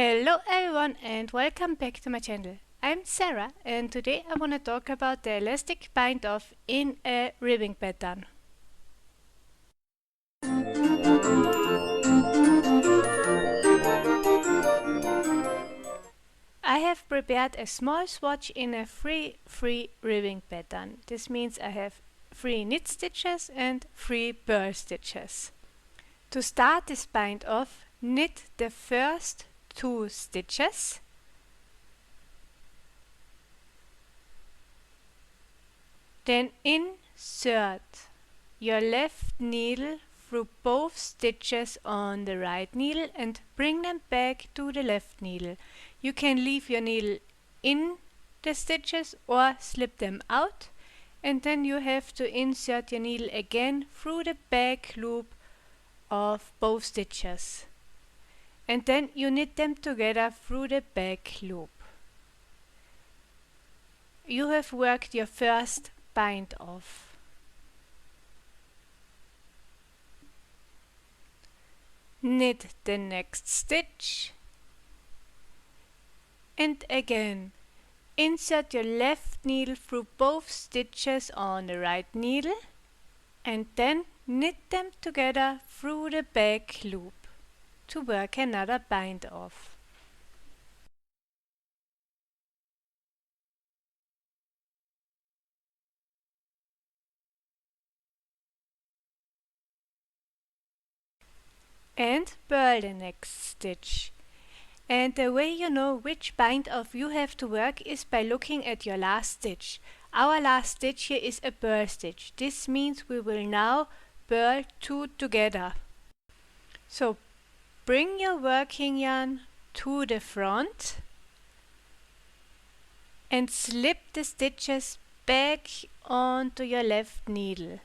Hello everyone and welcome back to my channel. I'm Sarah and today I want to talk about the elastic bind off in a ribbing pattern. I have prepared a small swatch in a free ribbing pattern. This means I have 3 knit stitches and 3 purl stitches. To start this bind off, knit the first 2 stitches, then insert your left needle through both stitches on the right needle and bring them back to the left needle. You can leave your needle in the stitches or slip them out, and then you have to insert your needle again through the back loop of both stitches. And then you knit them together through the back loop. You have worked your first bind off. Knit the next stitch and again insert your left needle through both stitches on the right needle and then knit them together through the back loop to work another bind off. And purl the next stitch. And the way you know which bind off you have to work is by looking at your last stitch. Our last stitch here is a purl stitch. This means we will now purl 2 together. So bring your working yarn to the front and slip the stitches back onto your left needle.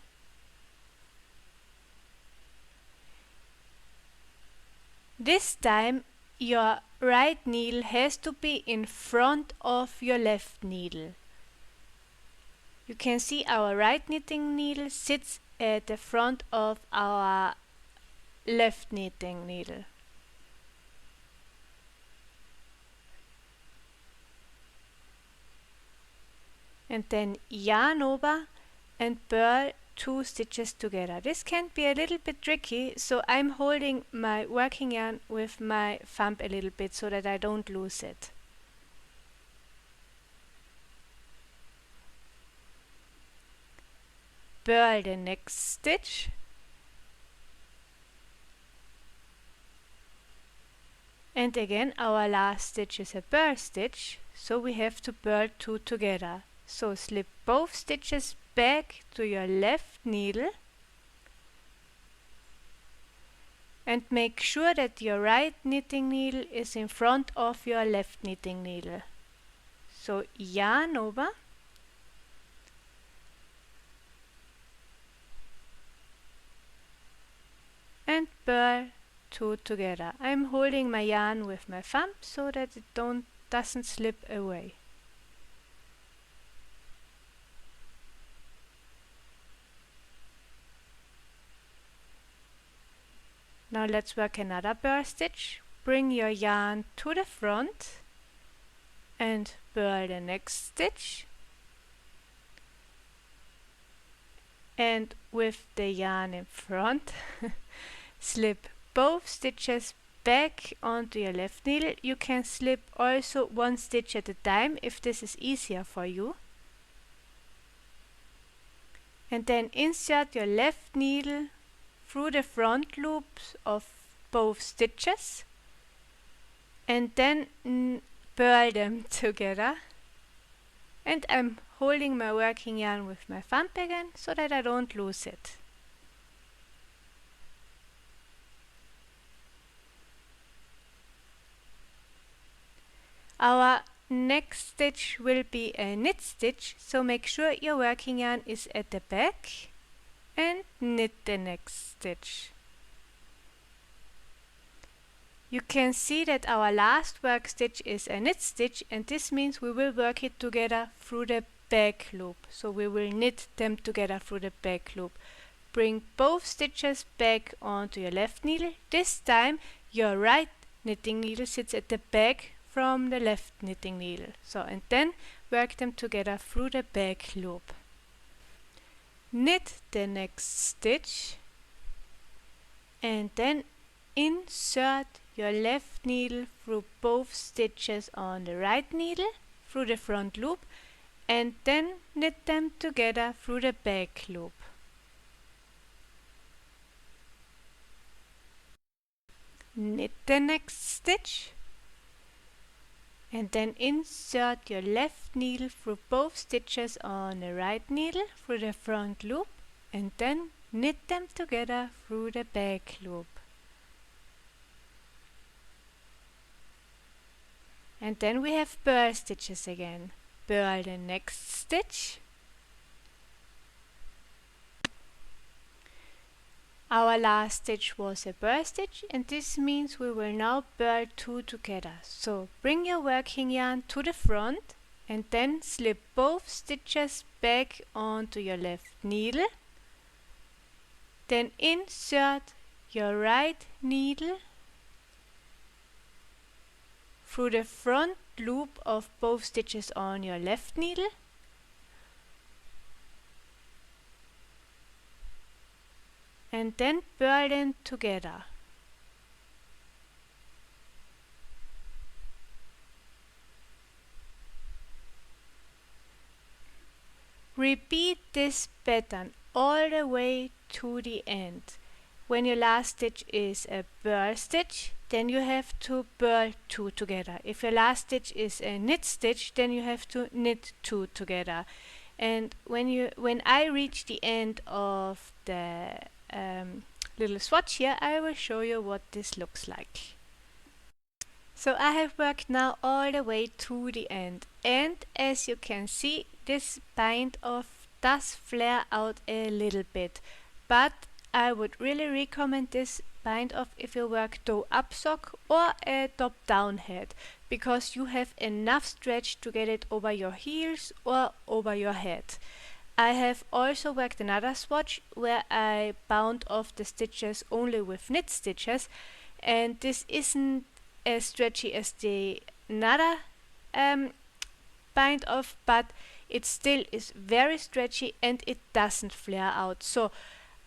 This time your right needle has to be in front of your left needle. You can see our right knitting needle sits at the front of our left knitting needle. And then yarn over and purl 2 stitches together. This can be a little bit tricky, so I'm holding my working yarn with my thumb a little bit so that I don't lose it. Purl the next stitch and again our last stitch is a purl stitch, so we have to purl 2 together. So slip both stitches back to your left needle and make sure that your right knitting needle is in front of your left knitting needle. So yarn over and purl 2 together. I'm holding my yarn with my thumb so that it doesn't slip away. Now let's work another purl stitch. Bring your yarn to the front and purl the next stitch. And with the yarn in front, slip both stitches back onto your left needle. You can slip also 1 stitch at a time if this is easier for you. And then insert your left needle through the front loops of both stitches and then purl them together. And I'm holding my working yarn with my thumb again so that I don't lose it. Our next stitch will be a knit stitch, so make sure your working yarn is at the back and knit the next stitch. You can see that our last work stitch is a knit stitch, and this means we will work it together through the back loop. So we will knit them together through the back loop. Bring both stitches back onto your left needle. This time your right knitting needle sits at the back from the left knitting needle. So, and then work them together through the back loop. Knit the next stitch and then insert your left needle through both stitches on the right needle through the front loop and then knit them together through the back loop. Knit the next stitch and then insert your left needle through both stitches on the right needle through the front loop and then knit them together through the back loop. And then we have purl stitches again. Purl the next stitch. Our last stitch was a purl stitch and this means we will now purl two together. So bring your working yarn to the front and then slip both stitches back onto your left needle. Then insert your right needle through the front loop of both stitches on your left needle. And then purl them together. Repeat this pattern all the way to the end. When your last stitch is a purl stitch, then you have to purl two together. If your last stitch is a knit stitch, then you have to knit two together. And when I reach the end of the little swatch here, I will show you what this looks like. So I have worked now all the way to the end, and as you can see, this bind off does flare out a little bit, but I would really recommend this bind off if you work toe up sock or a top down head, because you have enough stretch to get it over your heels or over your head. I have also worked another swatch where I bound off the stitches only with knit stitches, and this isn't as stretchy as the another bind off, but it still is very stretchy and it doesn't flare out. So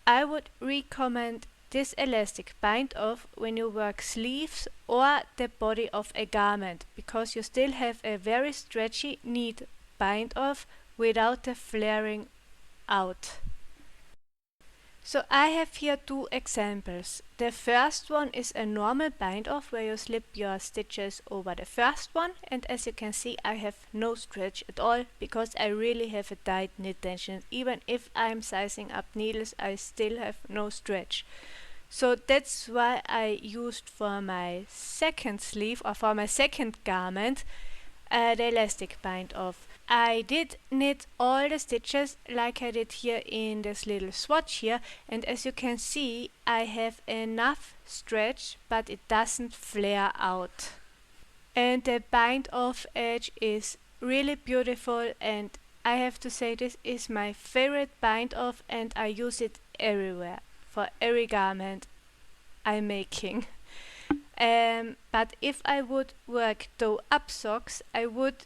I would recommend this elastic bind off when you work sleeves or the body of a garment, because you still have a very stretchy neat bind off without the flaring out. So I have here two examples. The first one is a normal bind off where you slip your stitches over the first one, and as you can see I have no stretch at all because I really have a tight knit tension. Even if I'm sizing up needles, I still have no stretch. So that's why I used for my second sleeve or for my second garment the elastic bind off. I did knit all the stitches like I did here in this little swatch here, and as you can see I have enough stretch but it doesn't flare out. And the bind off edge is really beautiful, and I have to say this is my favorite bind off and I use it everywhere for every garment I'm making. But if I would work toe up socks, I would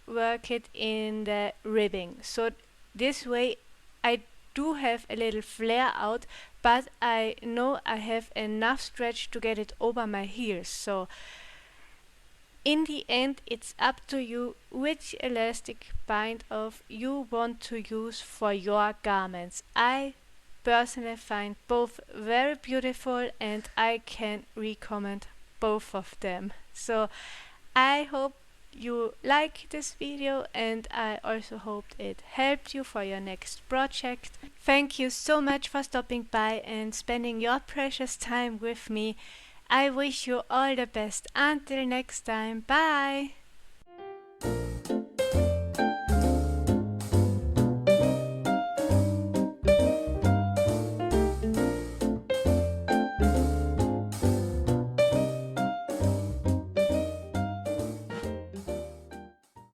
work it in the ribbing. So this way I do have a little flare out, but I know I have enough stretch to get it over my heels. So in the end it's up to you which elastic bind off you want to use for your garments. I personally find both very beautiful and I can recommend both of them. So I hope you like this video and I also hope it helped you for your next project. Thank you so much for stopping by and spending your precious time with me. I wish you all the best. Until next time, bye!